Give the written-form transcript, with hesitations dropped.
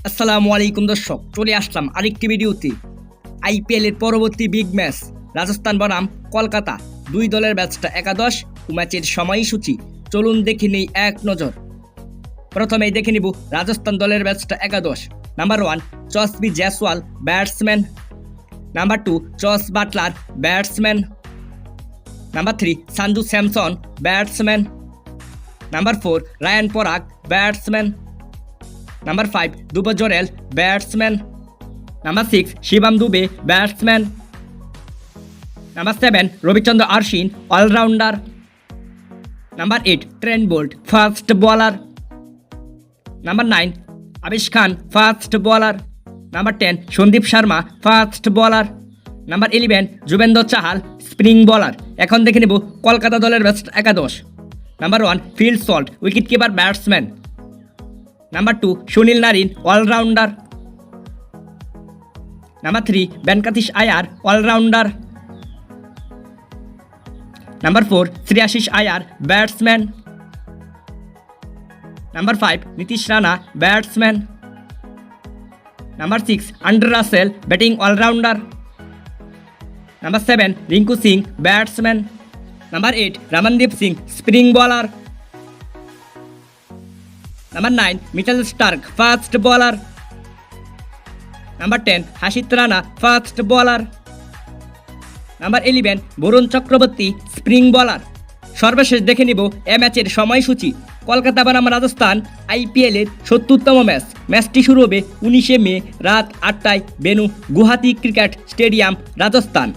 আসসালামু আলাইকুম দর্শক, চলে আসলাম আরেকটি ভিডিওতে। আইপিএল এর পরবর্তী বিগ ম্যাচ রাজস্থান বনাম কলকাতা, দুই দলের ম্যাচটা একাদশ ও ম্যাচের সময়সূচি চলুন দেখে নেই এক নজর। প্রথমেই দেখে নিব রাজস্থান দলের ম্যাচটা একাদশ। Number 1 Jasprit Jaiswal batsman. Number 2 Jos Buttler batsman. Number 3 Sanju Samson batsman. Number 4 Riyan Parag batsman. Number 5 Dhruv Jurel batsman. Number 6 Shivam Dube batsman. Number 7 Ravichandran Ashwin all rounder. Number 8 Trent Boult fast bowler. Number 9 Avesh Khan fast bowler. Number 10 Sandeep Sharma fast bowler. Number 11 Yuzvendra Chahal spinning bowler. এখন দেখে নেব কলকাতা দলের ম্যাচ একাদশ। Number 1 Phil Salt wicket keeper batsman. Number 2 Sunil Narine all rounder. Number 3 Venkatesh Iyer all rounder. Number 4 Shreyas Iyer batsman. Number 5 Nitish Rana batsman. Number 6 Andre Russell batting all rounder. Number 7 Rinku Singh batsman. Number 8 Ramandeep Singh spinning bowler. Number 9 Mitchell Starc fast bowler. Number 10 Harshit Rana fast bowler. Number 11 Varun Chakravarthy spinning bowler. সর্বশেষ দেখে নিব এ ম্যাচের সময়সূচি। কলকাতা বনাম Rajasthan IPL এর ৭০তম ম্যাচটি শুরু হবে 19 মে রাত ৮টায় venue Guwahati cricket stadium Rajasthan.